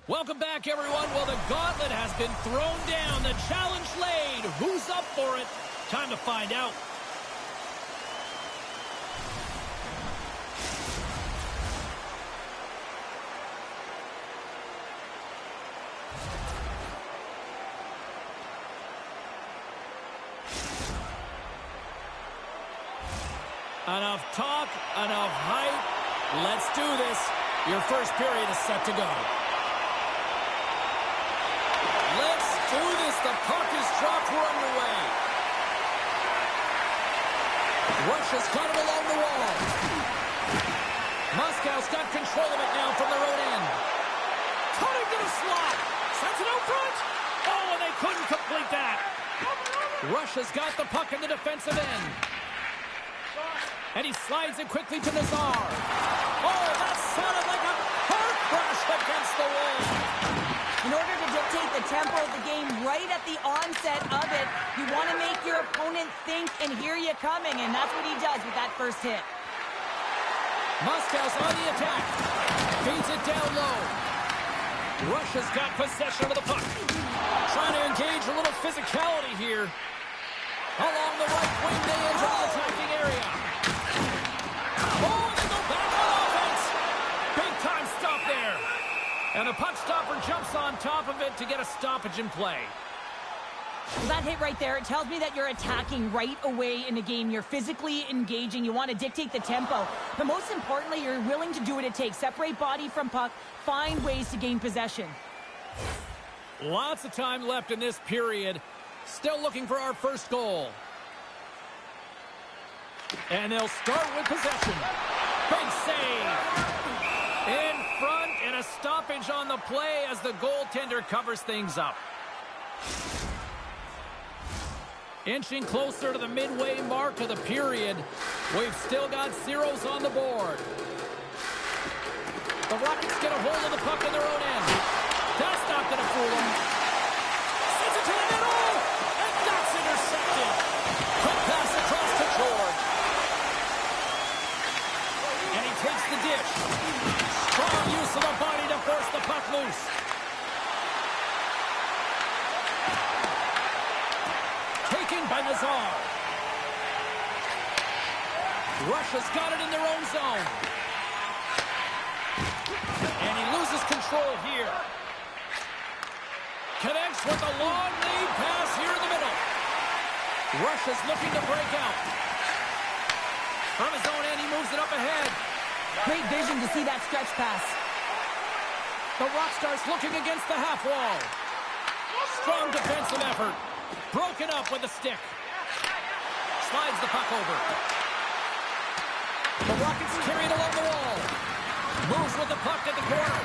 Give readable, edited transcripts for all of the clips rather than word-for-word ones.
Welcome back, everyone. Well, the gauntlet has been thrown down. The challenge laid. Who's up for it? Time to find out. Enough talk, enough hype. Let's do this. Your first period is set to go. Let's do this. The puck is dropped. We're underway. Rush has got it along the wall. Moscow's got control of it now from their own end. Cutting to the slot. Sends it out front. Oh, and they couldn't complete that. Rush has got the puck in the defensive end. And he slides it quickly to Nazar. Oh, that sounded like a car crash against the wall. In order to dictate the tempo of the game right at the onset of it, you want to make your opponent think and hear you coming, and that's what he does with that first hit. Moscow's on the attack. Feeds it down low. Rush has got possession of the puck. Trying to engage a little physicality here. Along the right wing, they enter the attacking area. Oh, they go back on offense. Big time stop there. And the puck stopper jumps on top of it to get a stoppage in play. Well, that hit right there, it tells me that you're attacking right away in the game. You're physically engaging. You want to dictate the tempo. But most importantly, you're willing to do what it takes. Separate body from puck. Find ways to gain possession. Lots of time left in this period. Still looking for our first goal. And they'll start with possession. Big save. In front, and a stoppage on the play as the goaltender covers things up. Inching closer to the midway mark of the period. We've still got zeros on the board. The Rockets get a hold of the puck in their own end. That's not going to fool them. Sends it to the middle, and that's intercepted. Quick pass across to George. And he takes the dish. Strong use of the body to force the puck loose. Taken by Nazar. Rush has got it in their own zone. And he loses control here. Connects with a long lead pass here in the middle. Rush is looking to break out. From his own end, he moves it up ahead. Great vision to see that stretch pass. The Rockstars looking against the half wall. Strong defensive effort. Broken up with the stick. Slides the puck over. The Rockets carry it along the wall. Moves with the puck at the corner.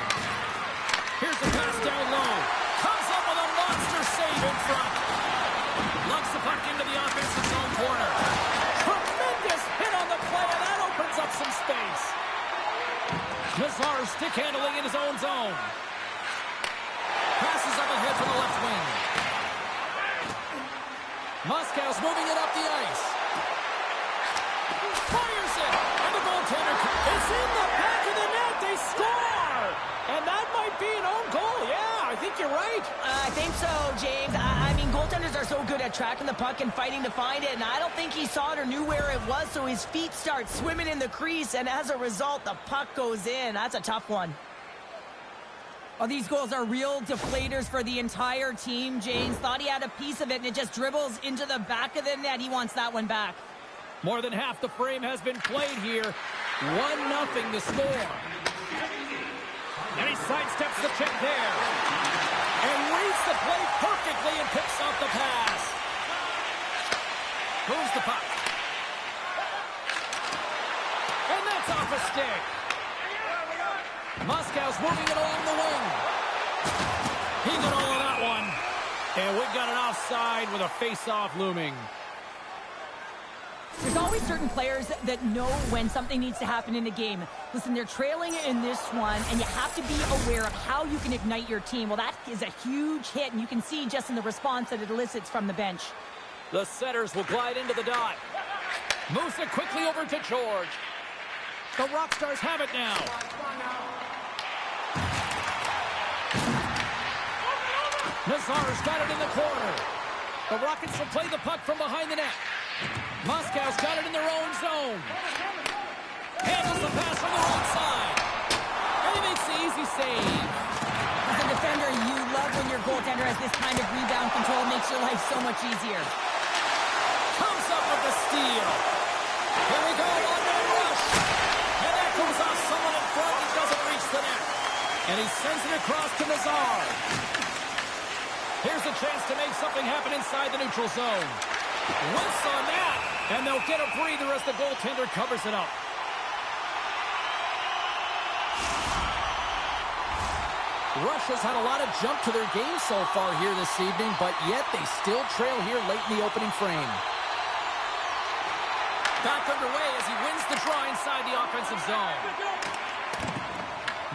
Here's the pass down low. Comes up with a monster save in front. Lugs the puck into the offensive zone corner. Tremendous hit on the play, and that opens up some space. Nazar stick handling in his own zone. Passes up ahead from the left wing. Moscow's moving it up the ice. Fires it, and the goaltender is in the back of the net. They score, and that might be an own goal. Yeah, I think you're right. I think so, James. I mean, goaltenders are so good at tracking the puck and fighting to find it, and I don't think he saw it or knew where it was, so his feet start swimming in the crease, and as a result, the puck goes in. That's a tough one. Oh, these goals are real deflators for the entire team. James thought he had a piece of it, and it just dribbles into the back of the net. He wants that one back. More than half the frame has been played here. 1-0 to score. And he sidesteps the check there. And reads the play perfectly and picks off the pass. Moves the puck. And that's off a stick. Moscow's moving it along the wing. He got all of that one. And we've got an offside with a face-off looming. There's always certain players that know when something needs to happen in a game. Listen, they're trailing in this one, and you have to be aware of how you can ignite your team. Well, that is a huge hit, and you can see just in the response that it elicits from the bench. The setters will glide into the dot. Moves it quickly over to George. The Rockstars have it now. Nazar's got it in the corner. The Rockets will play the puck from behind the net. Moscow's got it in their own zone. Handles the pass from the right side. And he makes the easy save. As a defender, you love when your goaltender has this kind of rebound control. It makes your life so much easier. Comes up with the steal. Here we go, one-man rush. And that goes off someone in front. He doesn't reach the net. And he sends it across to Nazar. Here's a chance to make something happen inside the neutral zone. Whiffs on that, and they'll get a breather as the goaltender covers it up. Russia's had a lot of jump to their game so far here this evening, but yet they still trail here late in the opening frame. Back underway as he wins the draw inside the offensive zone.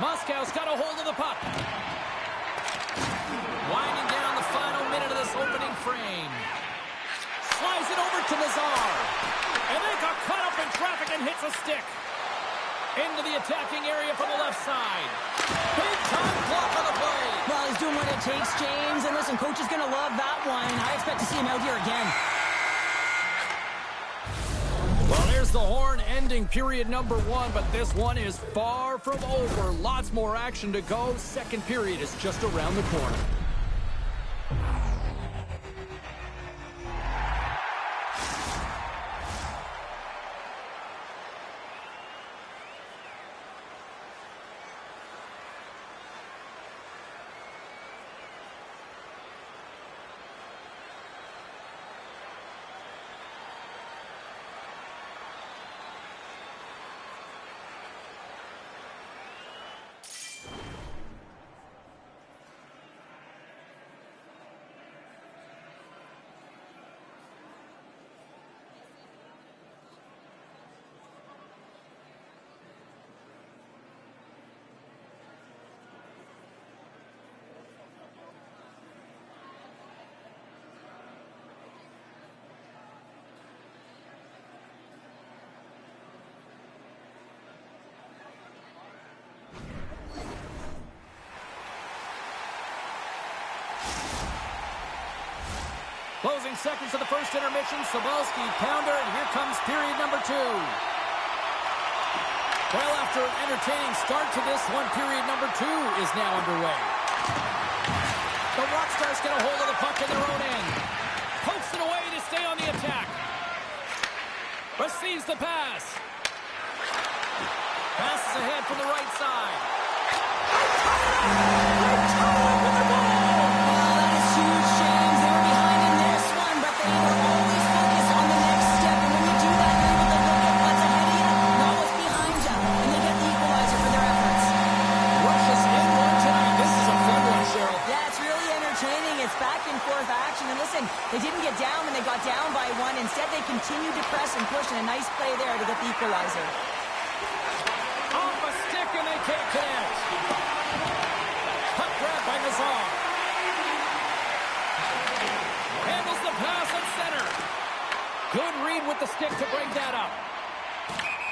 Moscow's got a hold of the puck. Winding down the final minute of this opening frame. Slides it over to Nazar. And they got caught up in traffic and hits a stick. Into the attacking area from the left side. Big time block on the play. Well, he's doing what it takes, James. And listen, coach is going to love that one. I expect to see him out here again. Well, there's the horn ending period number 1, but this one is far from over. Lots more action to go. Second period is just around the corner. Closing seconds of the first intermission. Sobolski, pounder, and here comes period number 2. Well, after an entertaining start to this one, period number 2 is now underway. The Rockstars get a hold of the puck in their own end. Pokes it away to stay on the attack. Receives the pass. Passes ahead from the right side. With the ball. That is huge, James. They were behind in this one, but they were always focused on the next step. And when you do that, you're able to look at what's ahead of you and almost behind you. And they get the equalizer for their efforts. Russia's in one tonight. This is a fun one, Cheryl. Yeah, it's really entertaining. It's back and forth action. And listen, they didn't get down when they got down by 1. Instead, they continued to press and push, and a nice play there to get the equalizer. Off a stick, and they can't connect. Puck grab by Nazar. Handles the pass at center. Good read with the stick to break that up.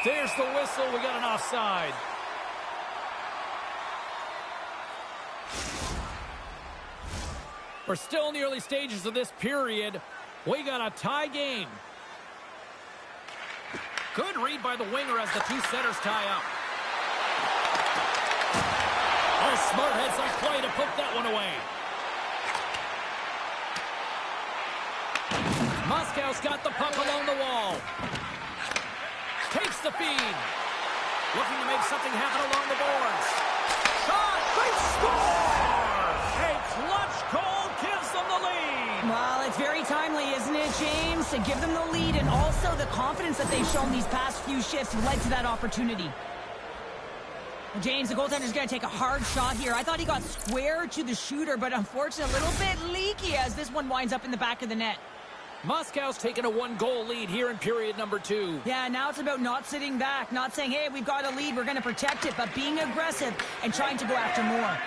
There's the whistle. We got an offside. We're still in the early stages of this period. We got a tie game. Good read by the winger as the two centers tie up. Oh, smart heads-up play to put that one away. Moscow's got the puck along the wall. Takes the feed. Looking to make something happen along the boards. Shot! They score! A clutch goal gives them the lead. Well, it's very timely, isn't it, James? To give them the lead and also the confidence that they've shown these past few shifts led to that opportunity. James, the goaltender's going to take a hard shot here. I thought he got square to the shooter, but unfortunately a little bit leaky as this one winds up in the back of the net. Moscow's taken a one-goal lead here in period number 2. Yeah, now it's about not sitting back, not saying, hey, we've got a lead, we're going to protect it, but being aggressive and trying to go after more.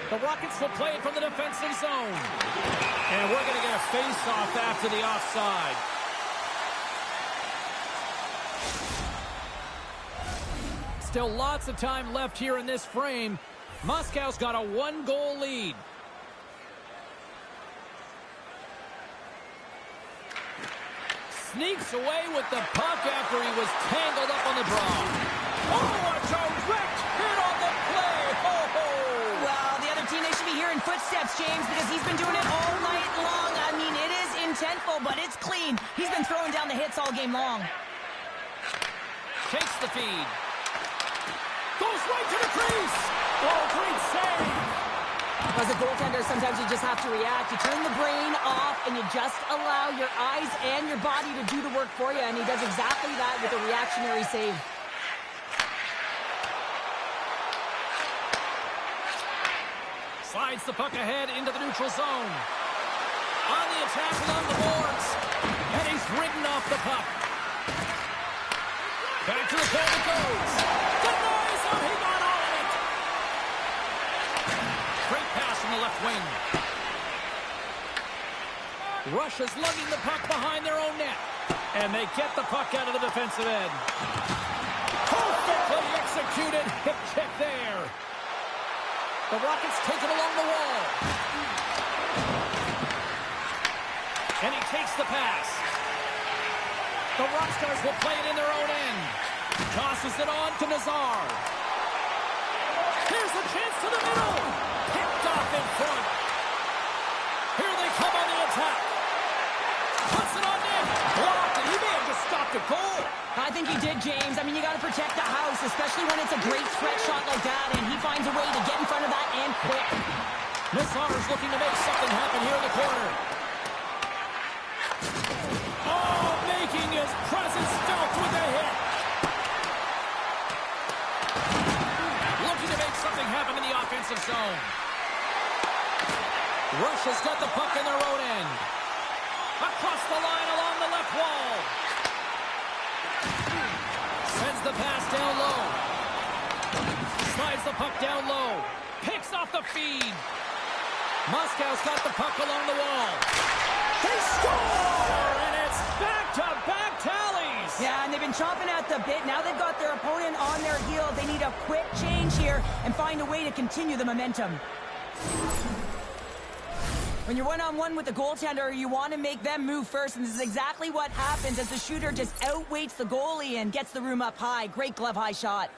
The Rockets will play it from the defensive zone. And we're going to get a face-off after the offside. Still lots of time left here in this frame. Moscow's got a one-goal lead. Sneaks away with the puck after he was tangled up on the draw. Oh, a direct hit on the play. Ho-ho! Well, the other team, they should be hearing footsteps, James, because he's been doing it all night long. I mean, it is intentful, but it's clean. He's been throwing down the hits all game long. Takes the feed. Goes right to the crease. Oh, great save. As a goaltender, sometimes you just have to react. You turn the brain off, and you just allow your eyes and your body to do the work for you, and he does exactly that with a reactionary save. Slides the puck ahead into the neutral zone. On the attack along the boards. And he's ridden off the puck. Back to the goal it goes. Denies him. He got all of it. Great pass from the left wing. Russia's lugging the puck behind their own net. And they get the puck out of the defensive end. Perfectly executed hip check there. The Rockets take it along the wall. And he takes the pass. The Rockstars will play it in their own end. Tosses it on to Nazar. Here's a chance to the middle. Picked off in front. Here they come on the attack. Puts it on net. Blocked, and he may have just stopped a goal. I think he did, James. I mean, you got to protect the house, especially when it's a great threat shot like that, and he finds a way to get in front of that and quick. Nazar's looking to make something happen here in the corner. Oh, making his presence felt with a hit. Looking to make something happen in the offensive zone. Russia's got the puck in their own end. Across the line along the left wall. Sends the pass down low. Slides the puck down low. Picks off the feed. Moscow's got the puck along the wall. They score! And it's back-to-back tallies! Yeah, and they've been chomping at the bit. Now they've got their opponent on their heels. They need a quick change here and find a way to continue the momentum. When you're one-on-one with the goaltender, you want to make them move first, and this is exactly what happens as the shooter just outweights the goalie and gets the room up high. Great glove-high shot.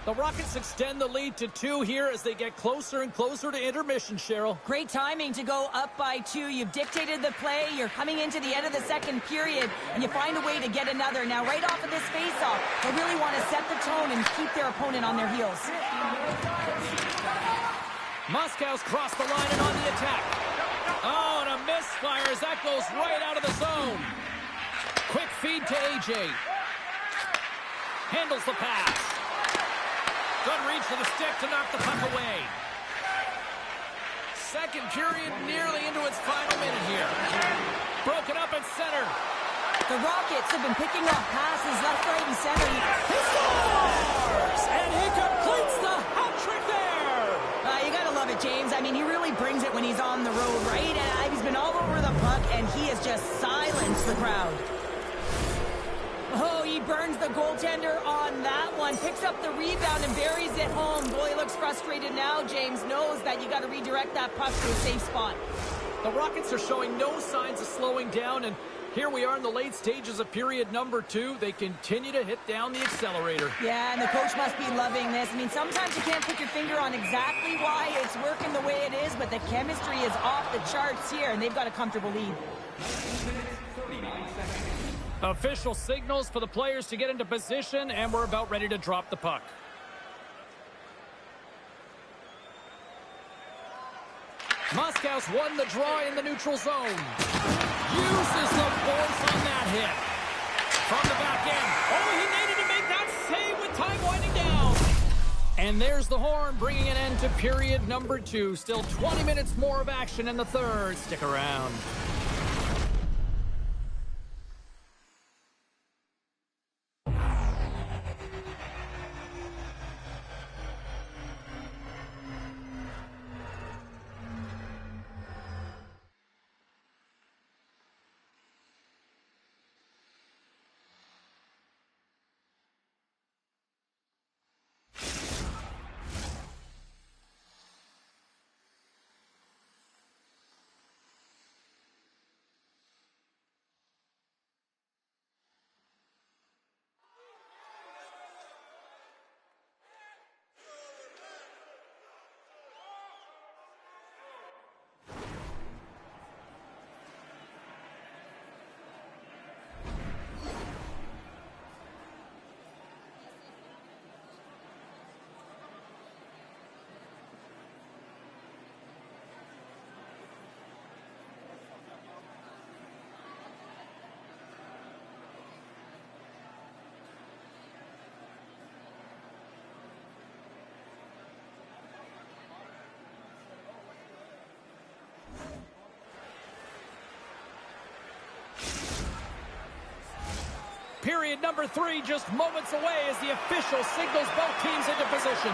The Rockets extend the lead to 2 here as they get closer and closer to intermission, Cheryl. Great timing to go up by 2. You've dictated the play. You're coming into the end of the second period, and you find a way to get another. Now, right off of this face-off, they really want to set the tone and keep their opponent on their heels. Moscow's crossed the line and on the attack. Oh, and a misfire as that goes right out of the zone. Quick feed to AJ. Handles the pass. Good reach to the stick to knock the puck away. Second period nearly into its final minute here. Broken up at center. The Rockets have been picking up passes left, right, and center. He scores! And he completes the hat trick there! You gotta love it, James. I mean, he really brings it when he's on the road, right? He's been all over the puck, and he has just silenced the crowd. Oh, He burns the goaltender on that one. Picks up the rebound and buries it home. Goalie looks frustrated now. James knows that you got to redirect that puck to a safe spot. The Rockets are showing no signs of slowing down, and here we are in the late stages of period number 2. They continue to hit down the accelerator. Yeah, and the coach must be loving this. I mean, sometimes you can't put your finger on exactly why it's working the way it is, but the chemistry is off the charts here, and they've got a comfortable lead. Official signals for the players to get into position, and we're about ready to drop the puck. Moscow's won the draw in the neutral zone. Uses the force on that hit. From the back end. Oh, he needed to make that save with time winding down. And there's the horn, bringing an end to period number 2. Still 20 minutes more of action in the third. Stick around. Period number 3 just moments away as the official signals both teams into position.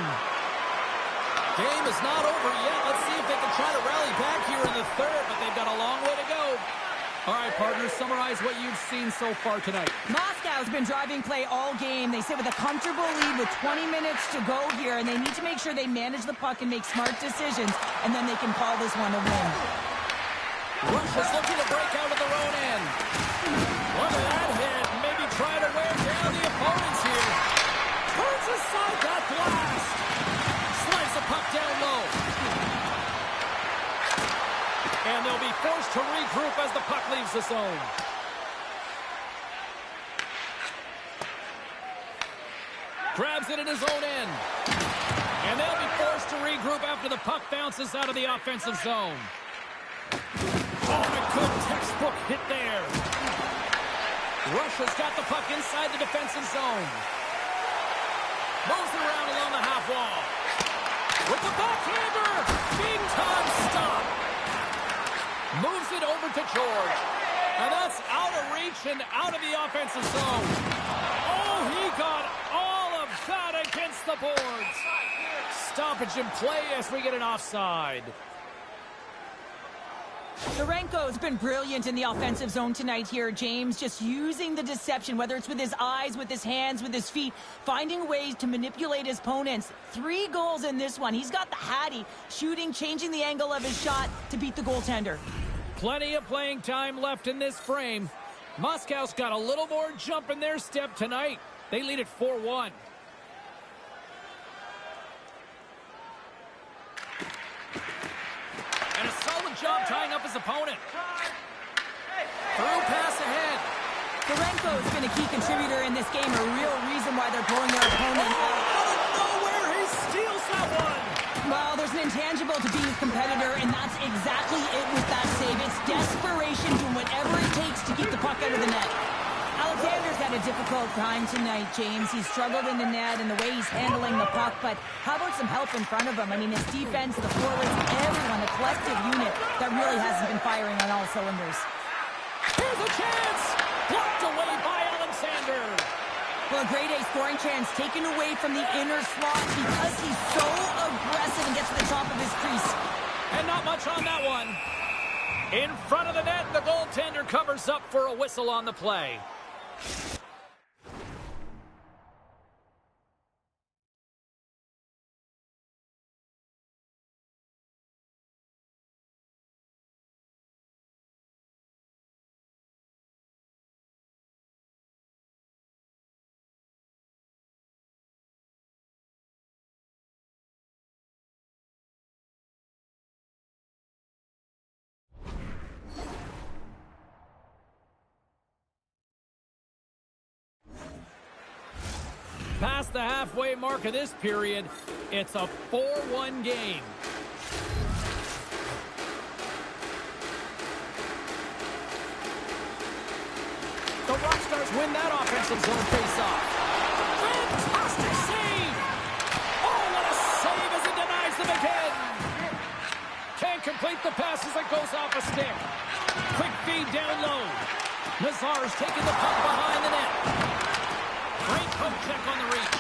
Game is not over yet. Let's see if they can try to rally back here in the third, but they've got a long way to go. All right, partners, summarize what you've seen so far tonight. Moscow's been driving play all game. They sit with a comfortable lead with 20 minutes to go here, and they need to make sure they manage the puck and make smart decisions, and then they can call this one a win. Russia's looking to break out of their own end. Look at that hit. Try to wear down the opponents here. Turns aside that blast. Slides the puck down low. And they'll be forced to regroup as the puck leaves the zone. Grabs it in his own end. And they'll be forced to regroup after the puck bounces out of the offensive zone. Oh, a good textbook hit there. Russia's got the puck inside the defensive zone. Moves it around along the half wall. With the backhander. Big time stop. Moves it over to George. And that's out of reach and out of the offensive zone. Oh, he got all of that against the boards. Stoppage in play as we get an offside. Sorenko's been brilliant in the offensive zone tonight here, James. Just using the deception, whether it's with his eyes, with his hands, with his feet, finding ways to manipulate his opponents. 3 goals in this one. He's got the hattie, shooting, changing the angle of his shot to beat the goaltender. Plenty of playing time left in this frame. Moscow's got a little more jump in their step tonight. They lead at 4-1. And a solid job tying up his opponent. Through pass ahead. Sorenko's been a key contributor in this game, a real reason why they're blowing their opponent out. Out of nowhere, he steals that one. Well, there's an intangible to being a competitor, and that's exactly it with that save. It's desperation, doing whatever it takes to keep the puck out of the net. Alexander's had a difficult time tonight, James. He's struggled in the net and the way he's handling the puck, but how about some help in front of him? I mean, his defense, the forwards, everyone, a collective unit that really hasn't been firing on all cylinders. Here's a chance! Blocked away by Alexander. Well, a grade A scoring chance taken away from the inner slot because he's so aggressive and gets to the top of his crease. And not much on that one. In front of the net, the goaltender covers up for a whistle on the play. past the halfway mark of this period. It's a 4-1 game. The Rockstars win that offensive zone face-off. Fantastic save! Oh, what a save as he denies them again! Can't complete the pass as it goes off a stick. Quick feed down low. Nazar's taking the puck behind the net. Great poke check on the reach.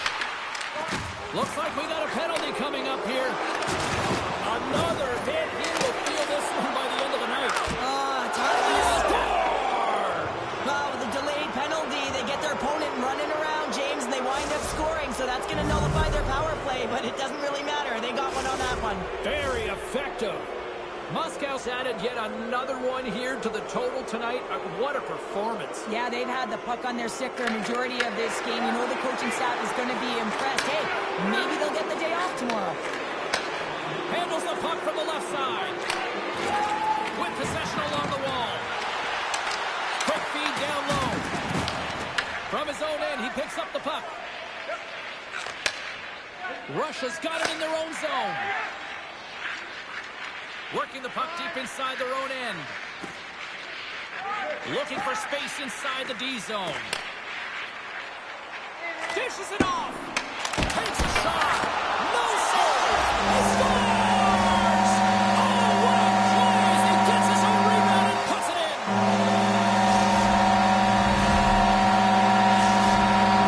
Looks like we got a penalty coming up here. Another hit. He will feel this one by the end of the night. Well, with a delayed penalty, they get their opponent running around, James, and they wind up scoring, so that's going to nullify their power play, but it doesn't really matter. They got one on that one. Very effective. Moscow's added yet another one here to the total tonight. What a performance. Yeah, they've had the puck on their stick for a majority of this game. You know the coaching staff is going to be impressed. Hey, maybe they'll get the day off tomorrow. Handles the puck from the left side. With possession along the wall. Quick feed down low. From his own end, he picks up the puck. Russia's got it in their own zone. Working the puck deep inside their own end. Looking for space inside the D zone. Dishes it off. Takes a shot. No soul. He scores! Oh, what a play as he gets his own rebound and puts it in.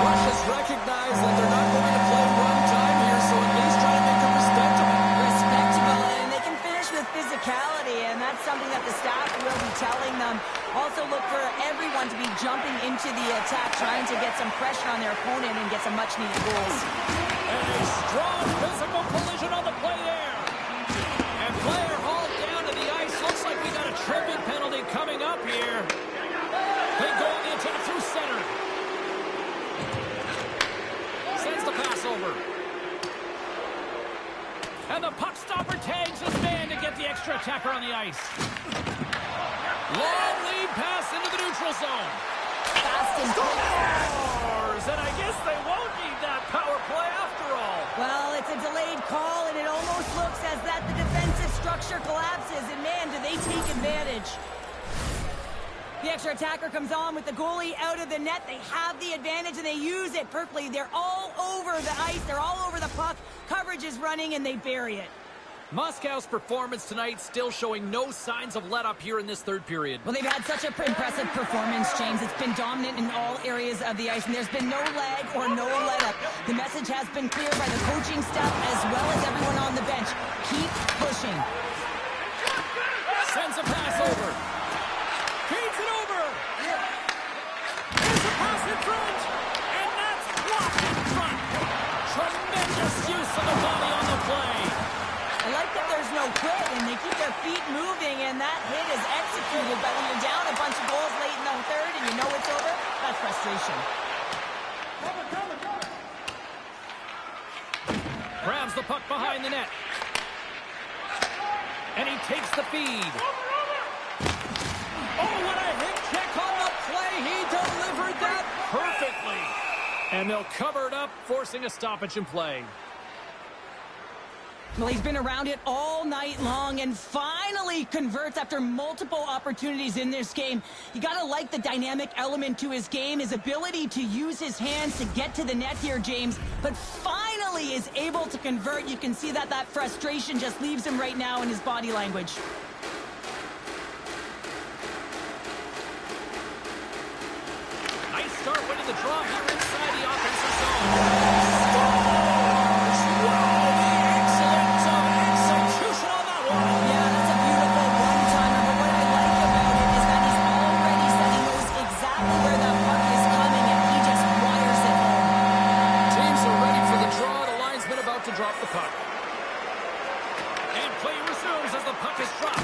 Russia's recognized that they're not going to play one time here, so at least try to make it respectable. Respectable, and they can finish with physicality, and that's something that the staff will be telling them. Also look for everyone to be jumping into the attack, trying to get some pressure on their opponent and get some much-needed goals. And a strong physical collision on the play there. And player hauled down to the ice. Looks like we got a tripping penalty coming up here. They go on the attack through center. Sends the pass over. And the puck stopper tags his man to get the extra attacker on the ice. Long lead pass into the neutral zone. Fast and Scores! And I guess they won't need that power play after all. well, it's a delayed call, and it almost looks as that the defensive structure collapses, and man, do they take advantage. The extra attacker comes on with the goalie out of the net. They have the advantage, and they use it perfectly. They're all over the ice. They're all over the puck. Coverage is running, and they bury it. Moscow's performance tonight still showing no signs of let-up here in this third period. Well, they've had such an impressive performance, James. It's been dominant in all areas of the ice, and there's been no lag or no let-up. The message has been clear by the coaching staff as well as everyone on the bench. Keep pushing. Sends a pass over. Feeds it over. Here's a pass in front. And that's blocked in front. Tremendous use of the body on the play. I like that there's no quit, and they keep their feet moving, and that hit is executed. But when you're down a bunch of goals late in the third and you know it's over, that's frustration. Grabs the puck behind the net. And he takes the feed. Oh, what a hit check on the play. He delivered that perfectly. And they'll cover it up, forcing a stoppage in play. Well, he's been around it all night long and finally converts after multiple opportunities in this game. You got to like the dynamic element to his game, his ability to use his hands to get to the net here, James, but finally is able to convert. You can see that frustration just leaves him right now in his body language. Nice start winning the draw here inside the offensive zone. Drop the puck. And play resumes as the puck is dropped.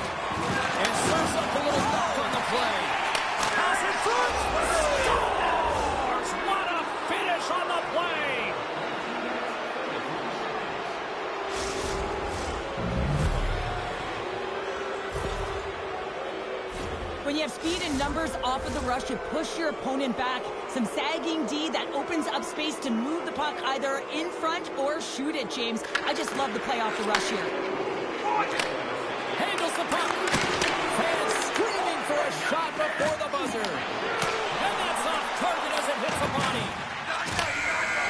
you have speed and numbers off of the rush, you push your opponent back. Some sagging D that opens up space to move the puck either in front or shoot it, James. I just love the play off the rush here. Handles the puck. Fans screaming for a shot before the buzzer. And that's off target as it hits the body.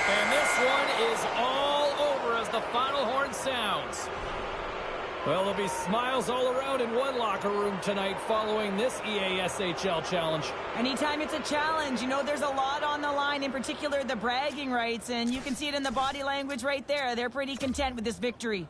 And this one is all over as the final horn sounds. Well, there'll be smiles all around in one locker room tonight following this EASHL challenge. Anytime it's a challenge, you know there's a lot on the line, in particular the bragging rights, and you can see it in the body language right there. They're pretty content with this victory.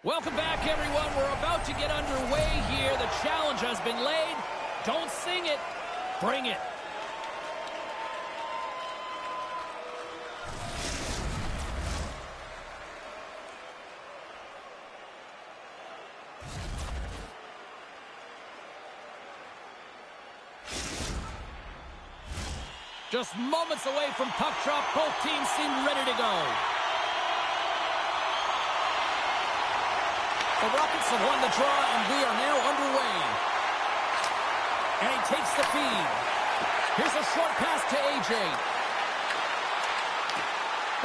Welcome back, everyone. We're about to get underway here. The challenge has been laid. Don't sing it. Bring it. Just moments away from puck drop. Both teams seem ready to go. The Rockets have won the draw, and we are now underway. And he takes the feed. Here's a short pass to AJ.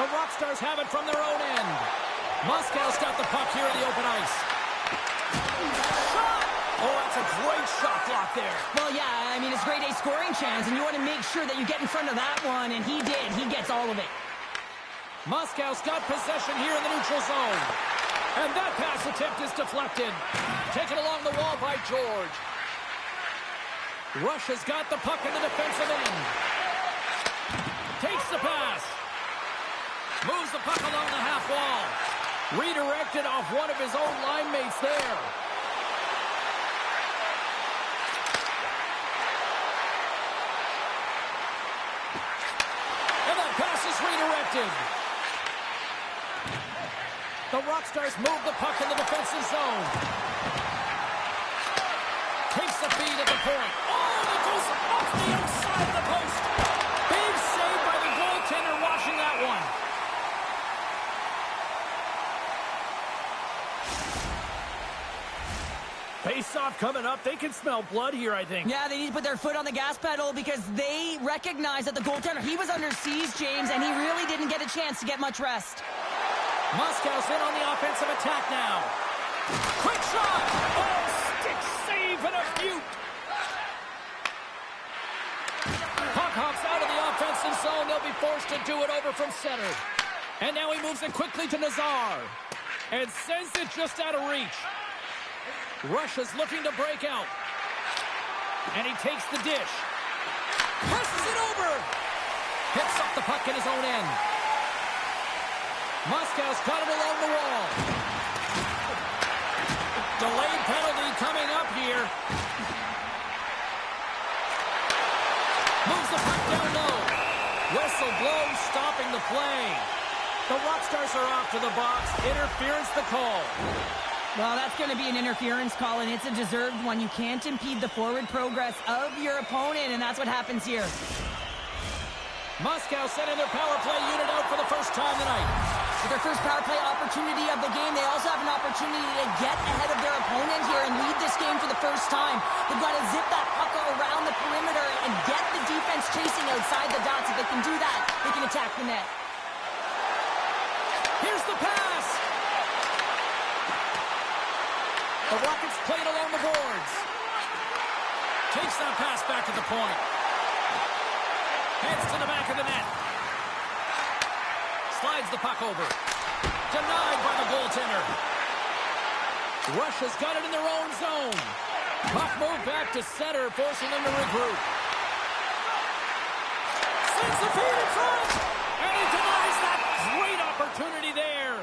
The Rockstars have it from their own end. Moscow's got the puck here in the open ice. Shot! Oh, that's a great shot block there. Well, yeah, I mean, it's grade A scoring chance, and you want to make sure that you get in front of that one, and he did. He gets all of it. Moscow's got possession here in the neutral zone. And that pass attempt is deflected. Taken along the wall by George. Rush has got the puck in the defensive end. Takes the pass. Moves the puck along the half wall. Redirected off one of his own line mates there. intercepted. The Rockstars move the puck in the defensive zone. Takes the feed at the point. Oh, it goes off the outside of the post. Big save by the goaltender watching that one. Face-off coming up. They can smell blood here, I think. Yeah, they need to put their foot on the gas pedal because they recognize that the goaltender, he was under siege, James, and he really didn't get a chance to get much rest. Moscow's in on the offensive attack now. Quick shot! Oh, stick save and a feud. Puck hops out of the offensive zone. They'll be forced to do it over from center. And now he moves it quickly to Nazar. And sends it just out of reach. Russia's looking to break out. And he takes the dish. Passes it over. Picks up the puck in his own end. Moscow's got it along the wall. Delayed penalty coming up here. Moves the puck down low. Whistle blows, stopping the play. The Rockstars are off to the box. Interference the call. Well, that's going to be an interference call, and it's a deserved one. You can't impede the forward progress of your opponent, and that's what happens here. Moscow sending their power play unit out for the first time tonight. With their first power play opportunity of the game, they also have an opportunity to get ahead of their opponent here and lead this game for the first time. They've got to zip that puck around the perimeter and get the defense chasing outside the dots. If they can do that, they can attack the net. Here's the pass. The Rockets play it along the boards. Takes that pass back to the point. Heads to the back of the net. Slides the puck over. Denied by the goaltender. Russia's got it in their own zone. Puck moved back to center, forcing them to regroup. Sends the feed in front. And he denies that great opportunity there.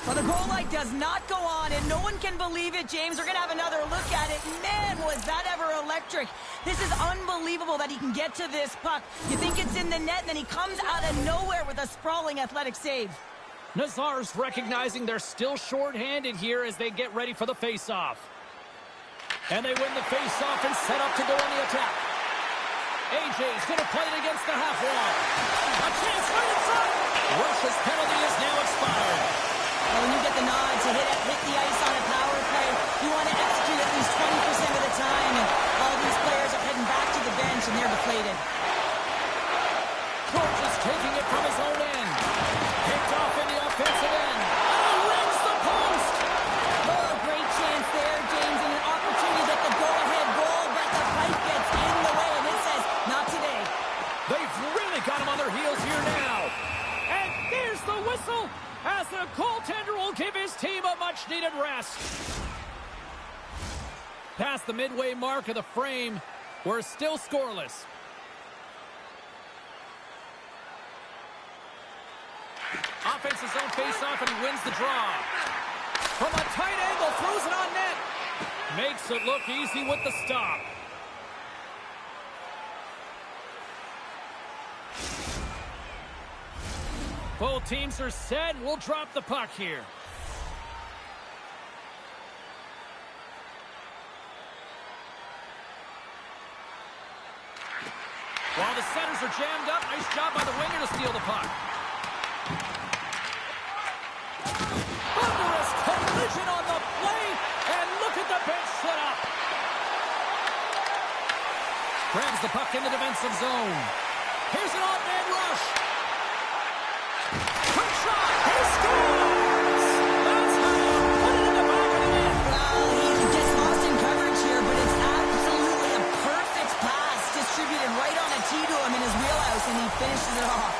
Well, the goal light does not go on, and no one can believe it, James. We're going to have another look at it. Man, was that ever electric. This is unbelievable that he can get to this puck. You think it's in the net, and then he comes out of nowhere with a sprawling athletic save. Nazar's recognizing they're still short-handed here as they get ready for the face-off. And they win the face-off and set up to go on the attack. AJ's going to play it against the half wall. A chance right in front. Russia's penalty is now expired. When you get the nod to hit the ice on a power play, you want to execute at least 20% of the time, and all these players are heading back to the bench, and they're deflated. George is taking it from his own end. Picked off in the offensive end. And rings the post! Oh, great chance there, James, and an opportunity to get the go-ahead goal, but the pipe gets in the way, and it says, not today. They've really got him on their heels here now. And there's the whistle, as the goaltender will give his team a much-needed rest. Past the midway mark of the frame, we're still scoreless. Offensive zone face-off, and he wins the draw. From a tight angle, throws it on net. Makes it look easy with the stop. Both teams are set. We'll drop the puck here. While the centers are jammed up, nice job by the winger to steal the puck. Thunderous collision on the play, and look at the bench set up. Grabs the puck in the defensive zone. Here's an odd-man rush. Quick shot! He scores! That's how you put it in the back of the net. Well, he gets lost in coverage here, but it's absolutely a perfect pass distributed right on a tee to him in his wheelhouse, and he finishes it off.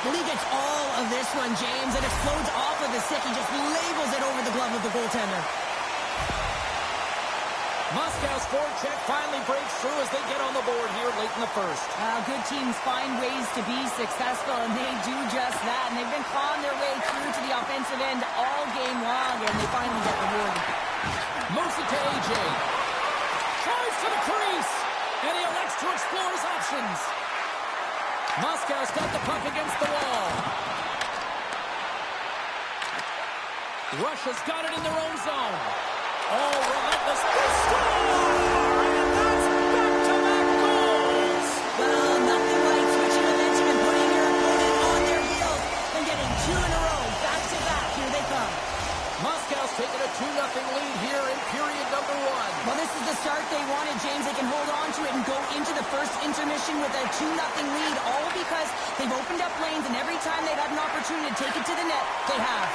Well, he gets all of this one, James, and explodes off of the stick. He just labels it over the glove of the goaltender. Moscow's forecheck finally breaks through as they get on the board here late in the first. Good teams find ways to be successful, and they do just that. And they've been clawing their way through to the offensive end all game long, and they finally get rewarded. Moves it to AJ. Drives to the crease, and he elects to explore his options. Moscow's got the puck against the wall. Russia's got it in their own zone. Oh, relentless. They score! And that's back-to-back goals! Well, nothing like switching momentum and putting your opponent on their heels and getting two in a row. Back-to-back. Here they come. Moscow's taking a 2-0 lead here in period number 1. Well, this is the start they wanted, James. They can hold on to it and go into the first intermission with a 2-0 lead, all because they've opened up lanes, and every time they've had an opportunity to take it to the net, they have.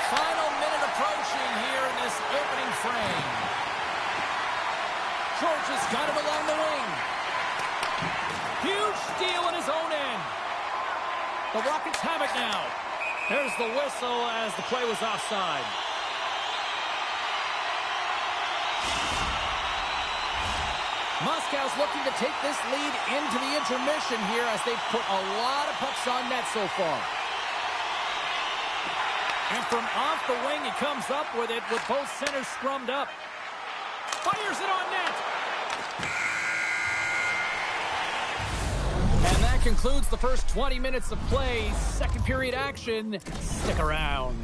Final minute approaching here in this opening frame. George has got it along the wing. Huge steal in his own end. The Rockets have it now. There's the whistle as the play was offside. Moscow's looking to take this lead into the intermission here as they've put a lot of pucks on net so far. And from off the wing, he comes up with it with both centers scrummed up. Fires it on net. And that concludes the first 20 minutes of play. Second period action. Stick around.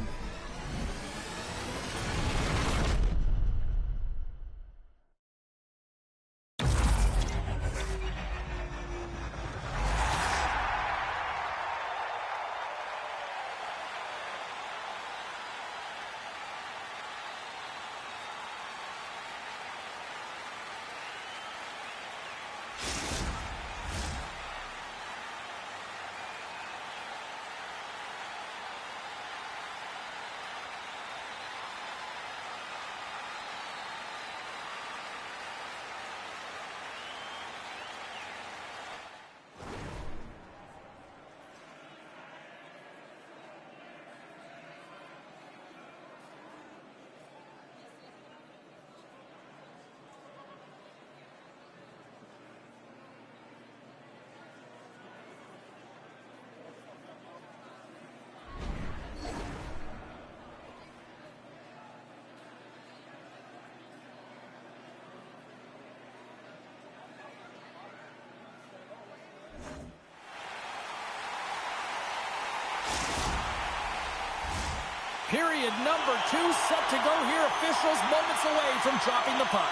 Period number 2 set to go here. Officials moments away from dropping the puck.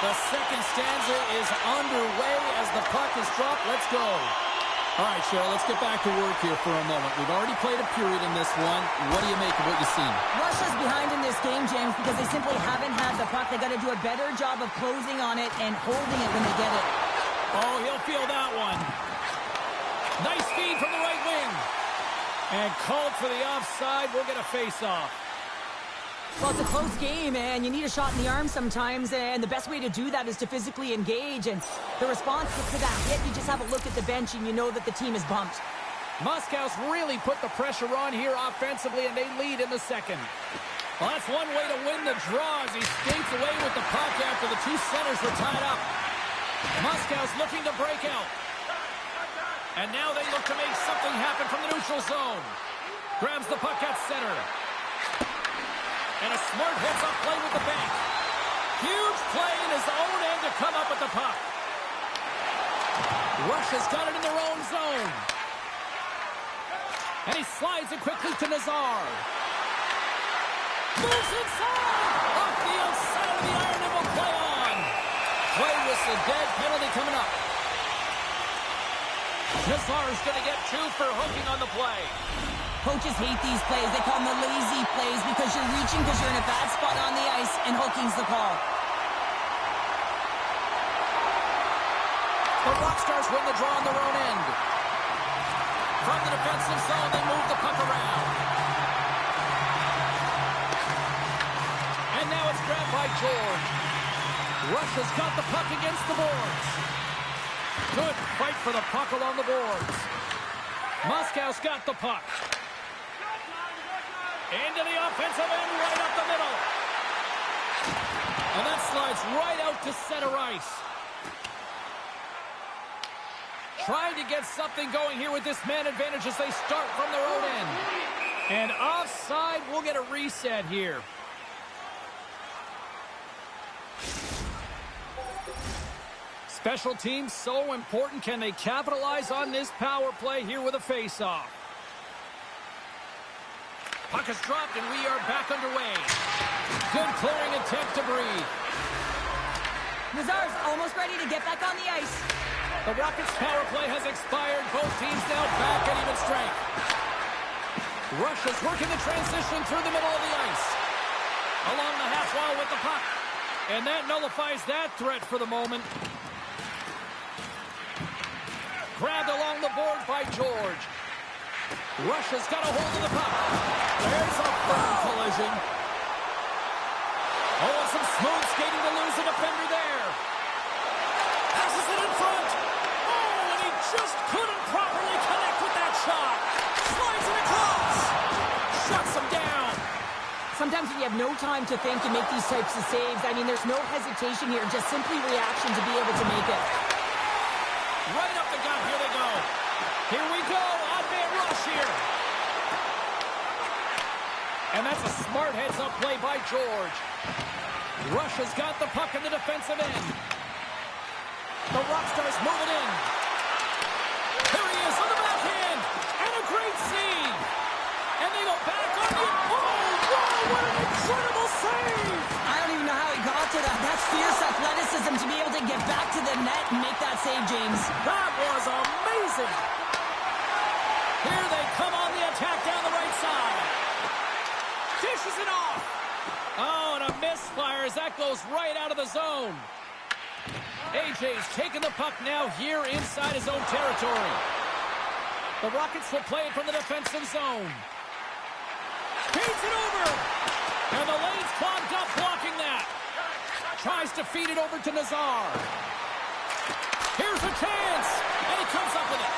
The second stanza is underway as the puck is dropped. Let's go. All right, Cheryl, let's get back to work here for a moment. We've already played a period in this one. What do you make of what you've seen? Russia's behind in this game, James, because they simply haven't had the puck. They got to do a better job of closing on it and holding it when they get it. Oh, he'll feel that one. Nice feed from the right wing. And called for the offside. We'll get a face-off. Well, it's a close game, and you need a shot in the arm sometimes, and the best way to do that is to physically engage, and the response to that hit, you just have a look at the bench, and you know that the team is bumped. Moscow's really put the pressure on here offensively, and they lead in the second. Well, that's one way to win the draw as he skates away with the puck after the two centers were tied up. Moscow's looking to break out. And now they look to make something happen from the neutral zone. Grabs the puck at center. And a smart heads-up play with the bank. Huge play in his own end to come up with the puck. Russia's got it in their own zone. And he slides it quickly to Nazar. Moves inside! Off the outside of the iron and will play on. Play whistle dead, penalty coming up. Nazar's going to get 2 for hooking on the play. Coaches hate these plays. They call them the lazy plays because you're reaching because you're in a bad spot on the ice, and hooking's the call. The Rockstars win the draw on their own end. From the defensive zone, they move the puck around. And now it's grabbed by George. Russia's got the puck against the boards. Good fight for the puck along the boards. Moscow's got the puck. Into the offensive end, right up the middle. And that slides right out to center ice. Trying to get something going here with this man advantage as they start from their own end. And offside, we'll get a reset here. Special teams so important. Can they capitalize on this power play here with a face-off? Puck is dropped, and we are back underway. Good clearing attempt to breathe. Nazar's almost ready to get back on the ice. The Rockets' power play has expired. Both teams now back at even strength. Russia's working the transition through the middle of the ice. Along the half wall with the puck. And that nullifies that threat for the moment. Grabbed along the board by George. Russia's got a hold of the puck. There's a firm collision. Oh, some smooth skating to lose a defender there. Passes it in front. Oh, and he just couldn't properly connect with that shot. Slides it across. Shuts him down. Sometimes when you have no time to think and make these types of saves, I mean, there's no hesitation here, just simply reaction to be able to make it. Right up the gut. Here they go. Here we go. Odd-man rush here. And that's a smart heads-up play by George. Russia's got the puck in the defensive end. The Rockstars move it in. Here he is on the backhand. And a great save. And they go back on the... Oh, wow, what an incredible save. I don't even know how he got to that. That's fierce athleticism to be able to get back to the net and make that save, James. That was amazing. Here they come on the attack down the right side. Dishes it off. Oh, and a misfire as that goes right out of the zone. AJ's taking the puck now here inside his own territory. The Rockets will play it from the defensive zone. Feeds it over. And the lane's clogged up blocking that. Tries to feed it over to Nazar. Here's a chance. And he comes up with it.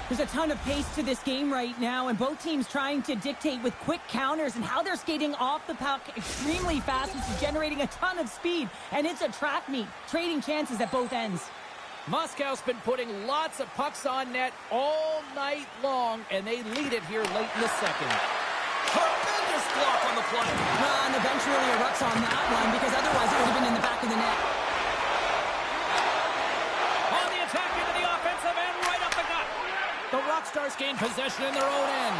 There's a ton of pace to this game right now, and both teams trying to dictate with quick counters and how they're skating off the puck extremely fast, which is generating a ton of speed. And it's a track meet, trading chances at both ends. Moscow's been putting lots of pucks on net all night long, and they lead it here late in the second. Tremendous block on the play. And the bench really erupts on that one, because otherwise it would have been in the back of the net. On the attack into the offensive end, right up the gut. The Rockstars gain possession in their own end.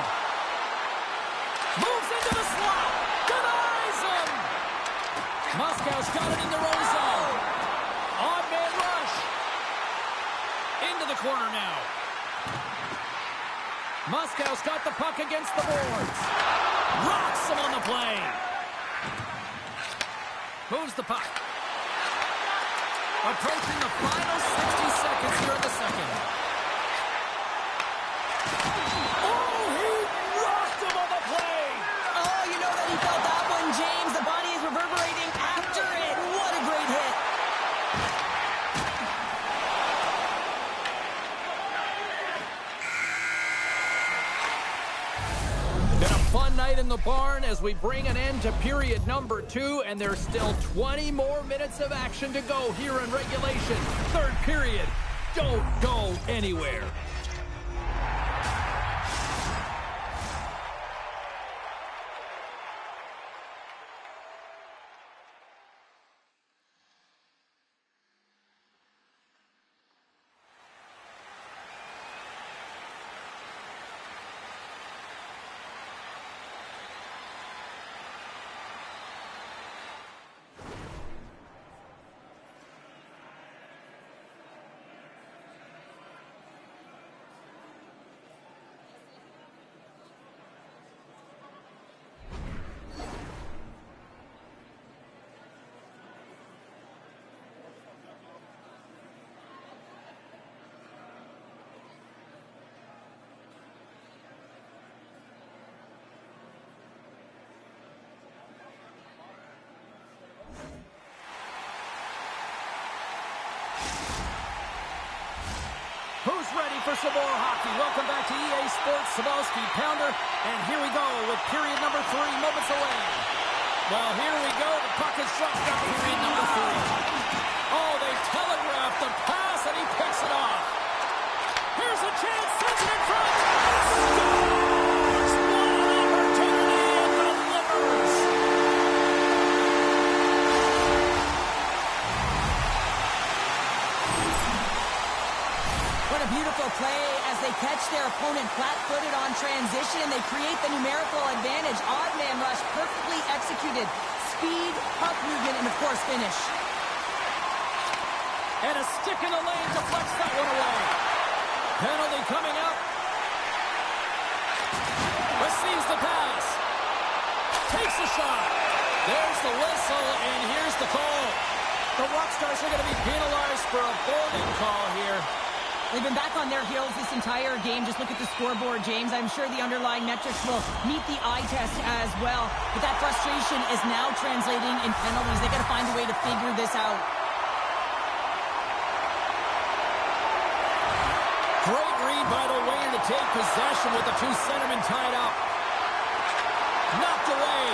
Moves into the slot. Denies him. Moscow's got it in their own zone. Odd man rush. Into the corner now. Moscow's got the puck against the boards. Rocks him on the play. Moves the puck. Approaching the final 60 seconds here in the second. Oh, he rocked him on the play. Oh, you know that he felt that one, James. The body is reverberating after it. What a great hit. Been a fun night in the barn as we bring an end to period number 2, and there's still 20 more minutes of action to go here in regulation. Third period. Don't go anywhere. Who's ready for some more hockey? Welcome back to EA Sports Sabalski Pounder. And here we go with period number 3, moments away. Well, here we go. The puck is dropped up period number 3. Oh, they telegraphed the pass, and he picks it off. Here's a chance. Sends it in front. Scores! What an opportunity, and delivers play as they catch their opponent flat-footed on transition. They create the numerical advantage. Odd man rush, perfectly executed. Speed, puck movement, and of course finish. And a stick in the lane deflects that one away. Penalty coming up. Receives the pass. Takes a shot. There's the whistle, and here's the call. The Rockstars are going to be penalized for a boarding call here. They've been back on their heels this entire game. Just look at the scoreboard, James. I'm sure the underlying metrics will meet the eye test as well. But that frustration is now translating in penalties. They've got to find a way to figure this out. Great read by the winger to take possession with the two centermen tied up. Knocked away.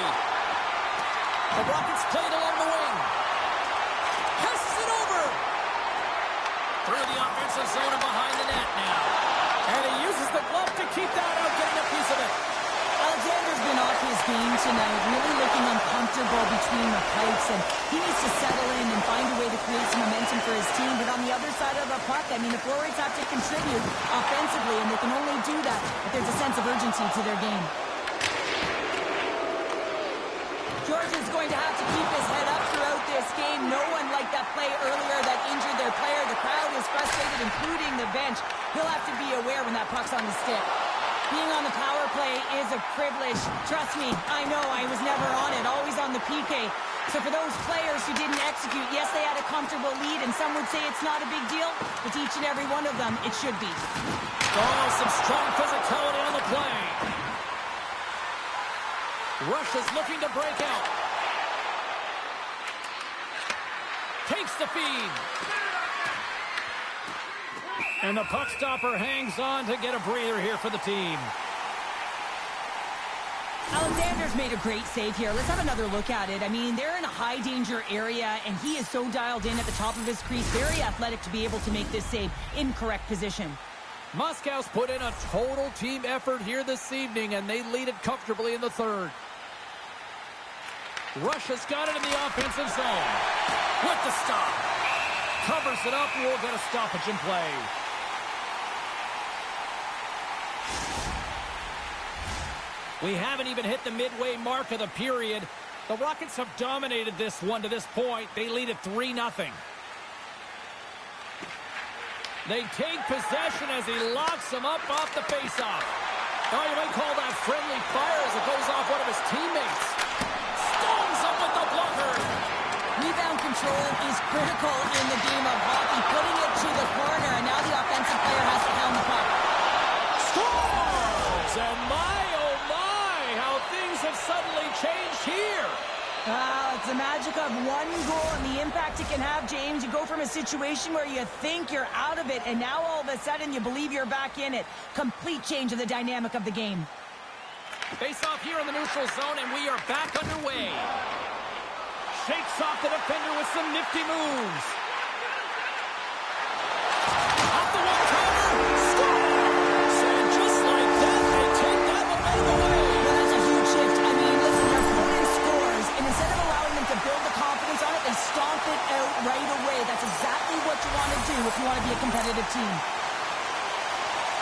The Rockets played along the wing. Passes it over. Through the offensive zone and behind the net now. And he uses the glove to keep that out, getting a piece of it. Alexander's been off his game tonight, really looking uncomfortable between the pipes, and he needs to settle in and find a way to create some momentum for his team. But on the other side of the puck, I mean, the forwards have to contribute offensively, and they can only do that if there's a sense of urgency to their game. Georgia's going to have to keep his head up throughout this game. No one liked that play earlier that injured their player. The crowd is frustrated, including the bench. He'll have to be aware when that puck's on the stick. Being on the power play is a privilege. Trust me, I know I was never on it, always on the PK. So for those players who didn't execute, yes, they had a comfortable lead, and some would say it's not a big deal, but to each and every one of them, it should be. Oh, some strong physicality on the play. Russia's looking to break out. Takes the feed. And the puck stopper hangs on to get a breather here for the team. Alexander's made a great save here. Let's have another look at it. I mean, they're in a high-danger area, and he is so dialed in at the top of his crease. Very athletic to be able to make this save in correct position. Moscow's put in a total team effort here this evening, and they lead it comfortably in the third. Russia's got it in the offensive zone. With the stop. Covers it up, and we'll get a stoppage in play. We haven't even hit the midway mark of the period. The Rockets have dominated this one to this point. They lead it 3-0. They take possession as he locks him up off the faceoff. Now you might call that friendly fire as it goes off one of his teammates. Stones up with the blocker. Rebound control is critical in the game of hockey. Putting it to the corner, and now the offensive player has to pound the puck. Scores! And my, oh my, how things have suddenly changed here. It's the magic of one goal and the impact it can have, James. You go from a situation where you think you're out of it, and now all of a sudden you believe you're back in it. Complete change of the dynamic of the game. Face off here in the neutral zone, and we are back underway. Shakes off the defender with some nifty moves. Off the one-timer, scores! And just like that, they take that momentum away. Well, that's a huge shift. I mean, listen, your opponent scores, and instead of allowing them to build the confidence on it, they stomp it out right away. That's exactly what you want to do if you want to be a competitive team.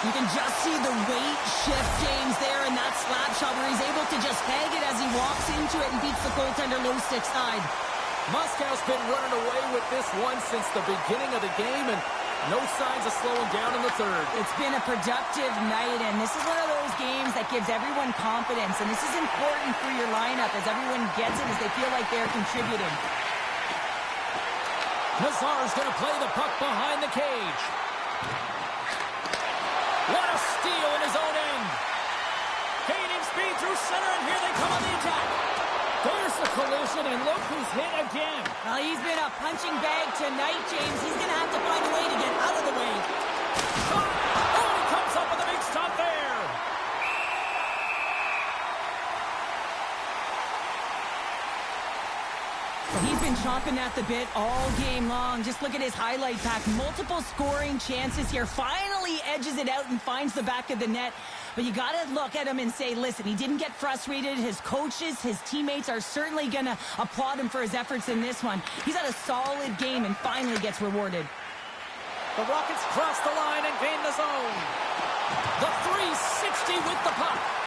You can just see the weight shift, James, there in that slap shot where he's able to just peg it as he walks into it and beats the goaltender low stick side. Moscow's been running away with this one since the beginning of the game, and no signs of slowing down in the third. It's been a productive night, and this is one of those games that gives everyone confidence, and this is important for your lineup as everyone gets it, as they feel like they're contributing. Nazar's going to play the puck behind the cage. What a steal in his own end. Gaining speed through center, and here they come on the attack. There's the collision, and look who's hit again. Well, he's been a punching bag tonight, James. He's going to have to find a way to get out of the way. Shot! Oh, he comes up with a big stop there. He's been chomping at the bit all game long. Just look at his highlight pack. Multiple scoring chances here. Finally edges it out and finds the back of the net. But you got to look at him and say, listen, he didn't get frustrated. His coaches, his teammates are certainly going to applaud him for his efforts in this one. He's had a solid game and finally gets rewarded. The Rockets cross the line and gain the zone. The 360 with the puck.